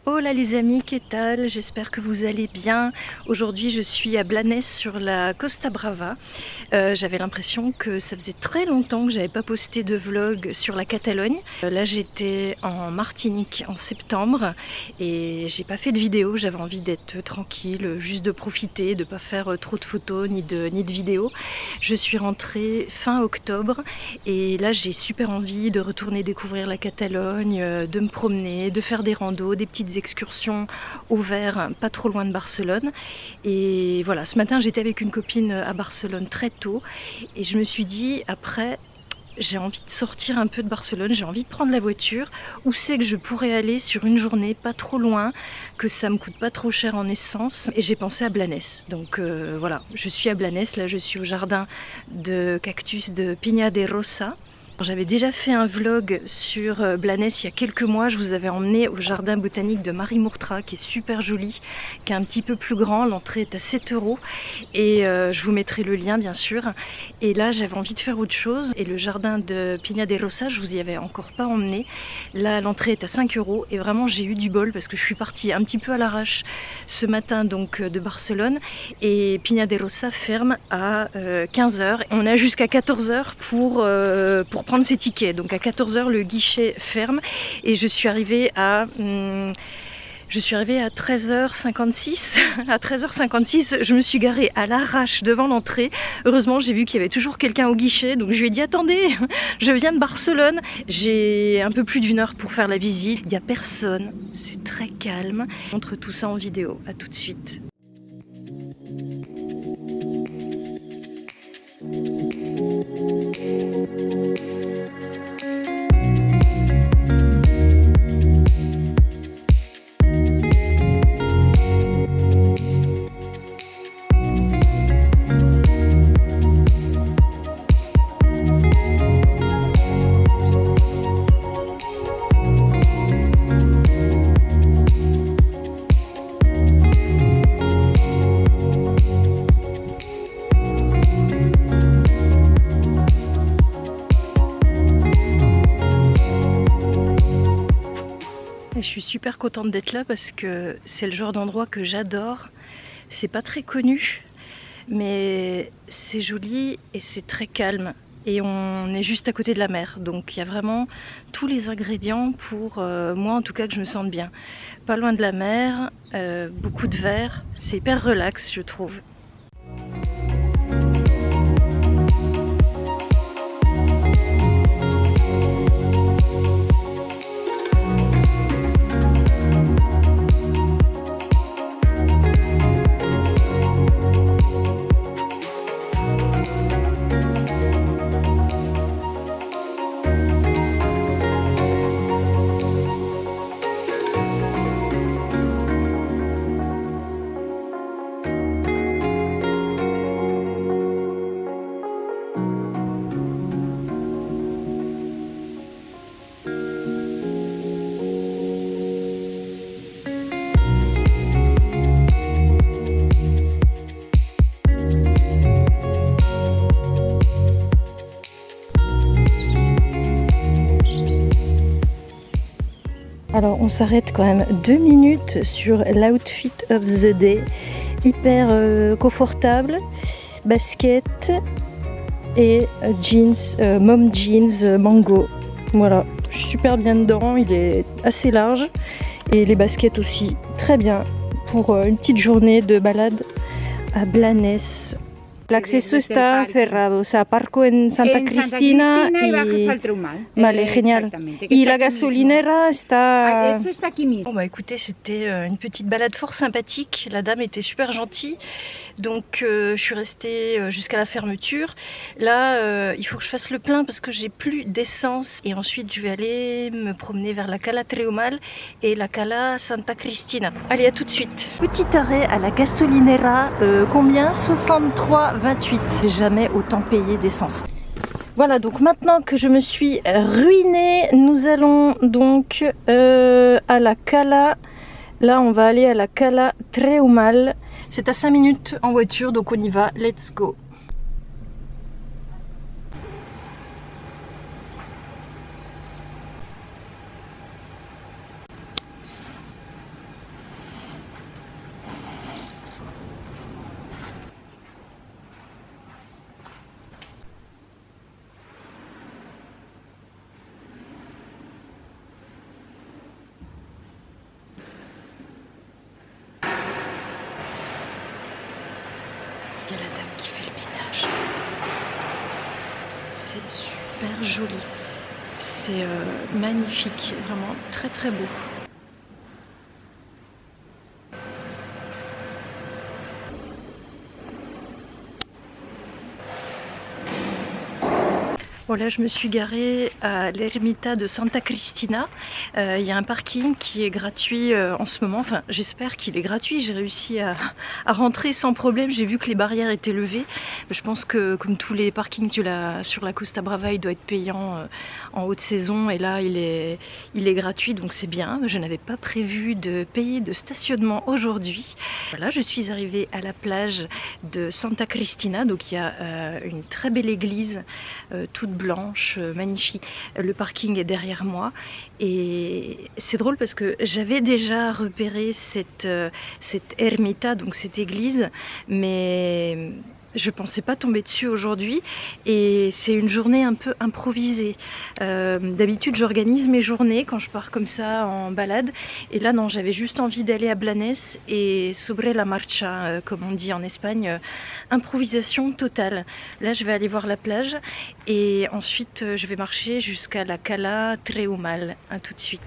Hola les amis, qu'est-ce que j'espère que vous allez bien. Aujourd'hui je suis à Blanes sur la Costa Brava. J'avais l'impression que ça faisait très longtemps que j'avais pas posté de vlog sur la Catalogne. Là j'étais en Martinique en septembre et j'ai pas fait de vidéo, j'avais envie d'être tranquille, juste de profiter, de pas faire trop de photos ni de vidéos. Je suis rentrée fin octobre et là j'ai super envie de retourner découvrir la Catalogne, de me promener, de faire des randos, des petites excursions au vert, pas trop loin de Barcelone. Et voilà, ce matin j'étais avec une copine à Barcelone très tôt et je me suis dit après j'ai envie de sortir un peu de Barcelone, j'ai envie de prendre la voiture. Où c'est que je pourrais aller sur une journée pas trop loin, que ça me coûte pas trop cher en essence? Et j'ai pensé à Blanes. Donc voilà, je suis à Blanes, là je suis au jardin de cactus de Piña de Rosa. J'avais déjà fait un vlog sur Blanes il y a quelques mois, je vous avais emmené au jardin botanique de Marie Mourtra qui est super joli, qui est un petit peu plus grand, l'entrée est à 7 € et je vous mettrai le lien bien sûr. Et là j'avais envie de faire autre chose et le jardin de Piña de Rosa je vous y avais encore pas emmené. Là l'entrée est à 5 € et vraiment j'ai eu du bol parce que je suis partie un petit peu à l'arrache ce matin donc de Barcelone et Piña de Rosa ferme à 15 h. On a jusqu'à 14 h pour prendre ses tickets. Donc à 14 h le guichet ferme et je suis arrivée à 13h56. À 13h56, je me suis garée à l'arrache devant l'entrée. Heureusement, j'ai vu qu'il y avait toujours quelqu'un au guichet. Donc je lui ai dit attendez, je viens de Barcelone. J'ai un peu plus d'1 heure pour faire la visite. Il n'y a personne, c'est très calme. Je montre tout ça en vidéo. À tout de suite. Je suis super contente d'être là parce que c'est le genre d'endroit que j'adore. C'est pas très connu, mais c'est joli et c'est très calme. Et on est juste à côté de la mer, donc il y a vraiment tous les ingrédients pour moi en tout cas que je me sente bien. Pas loin de la mer, beaucoup de verre, c'est hyper relax je trouve. Alors on s'arrête quand même 2 minutes sur l'outfit of the day, hyper confortable, basket et jeans, mom jeans mango. Voilà, je suis super bien dedans, il est assez large et les baskets aussi très bien pour une petite journée de balade à Blanes. El acceso está cerrado, o sea, aparco en Santa Cristina y bajas al Treumal. Vale, génial. Y la gasolinera está... Esto está aquí mismo. Bon bah écoutez, c'était une petite balade fort sympathique, la dame était super gentille, donc je suis restée jusqu'à la fermeture. Là, il faut que je fasse le plein parce que j'ai plus d'essence et ensuite je vais aller me promener vers la Cala Treumal et la Cala Santa Cristina. Allez, à tout de suite. Petit arrêt à la gasolinera, combien? 63,28. J'ai jamais autant payé d'essence. Voilà, donc maintenant que je me suis ruinée, nous allons donc à la Cala. Là, on va aller à la Cala Treumal. C'est à 5 minutes en voiture, donc on y va. Let's go. Il y a la dame qui fait le ménage. C'est super joli. C'est magnifique, vraiment très très beau. Bon, là je me suis garée à l'Ermita de Santa Cristina. Il y a un parking qui est gratuit en ce moment, enfin j'espère qu'il est gratuit. J'ai réussi à rentrer sans problème, j'ai vu que les barrières étaient levées. Je pense que comme tous les parkings sur la Costa Brava, il doit être payant en haute saison, et là il est gratuit, donc c'est bien. Je n'avais pas prévu de payer de stationnement aujourd'hui. Voilà, je suis arrivée à la plage de Santa Cristina, donc il y a une très belle église toute blanche, magnifique. Le parking est derrière moi et c'est drôle parce que j'avais déjà repéré cette ermita, donc cette église, mais je pensais pas tomber dessus aujourd'hui, et c'est une journée un peu improvisée. D'habitude j'organise mes journées quand je pars comme ça en balade, et là non, j'avais juste envie d'aller à Blanes et sobre la marcha, comme on dit en Espagne, improvisation totale. Là je vais aller voir la plage et ensuite je vais marcher jusqu'à la Cala Treumal. À tout de suite.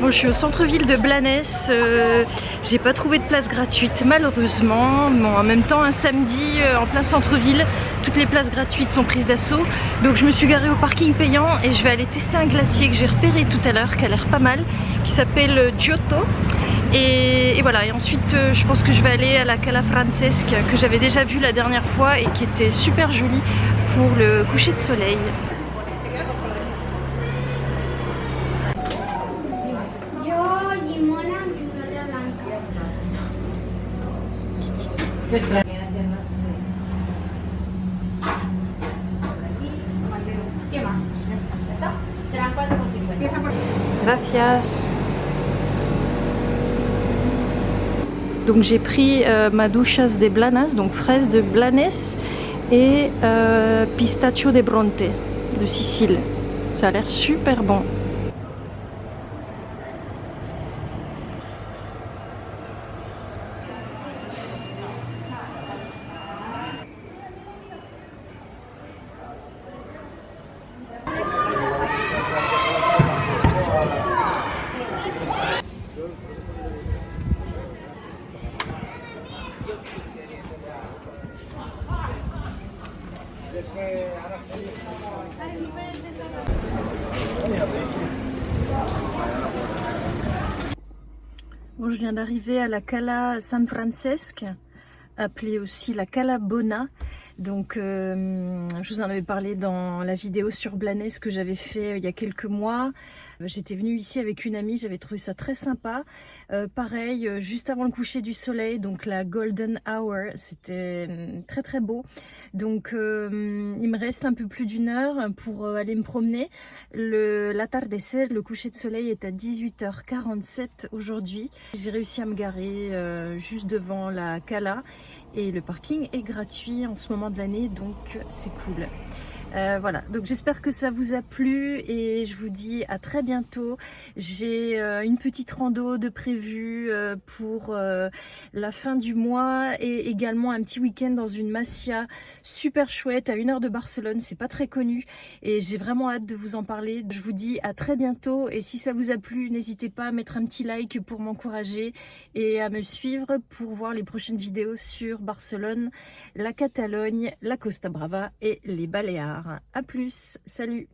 Bon, je suis au centre-ville de Blanes, j'ai pas trouvé de place gratuite malheureusement. Bon, en même temps un samedi en plein centre-ville, toutes les places gratuites sont prises d'assaut. Donc je me suis garée au parking payant et je vais aller tester un glacier que j'ai repéré tout à l'heure, qui a l'air pas mal, qui s'appelle Giotto. Et voilà, et ensuite je pense que je vais aller à la Cala Francesca que j'avais déjà vue la dernière fois et qui était super jolie pour le coucher de soleil. Gracias. Donc j'ai pris maduchas de Blanas, donc fraises de Blanes, et pistachio de Bronte de Sicile. Ça a l'air super bon. Bon, je viens d'arriver à la Cala San Francesc. appelée aussi la Cala Bona. Donc je vous en avais parlé dans la vidéo sur Blanes que j'avais fait il y a quelques mois. J'étais venue ici avec une amie, j'avais trouvé ça très sympa. Pareil, juste avant le coucher du soleil, donc la Golden Hour, c'était très très beau. Donc il me reste un peu plus d'une heure pour aller me promener. L'atardecer, le coucher de soleil est à 18h47 aujourd'hui. J'ai réussi à me garer juste devant la Cala et le parking est gratuit en ce moment de l'année, donc c'est cool. Voilà, donc j'espère que ça vous a plu et je vous dis à très bientôt. J'ai une petite rando de prévu pour la fin du mois et également un petit week-end dans une massia super chouette à 1 heure de Barcelone. C'est pas très connu et j'ai vraiment hâte de vous en parler. Je vous dis à très bientôt et si ça vous a plu, n'hésitez pas à mettre un petit like pour m'encourager et à me suivre pour voir les prochaines vidéos sur Barcelone, la Catalogne, la Costa Brava et les Baléares. À plus, salut!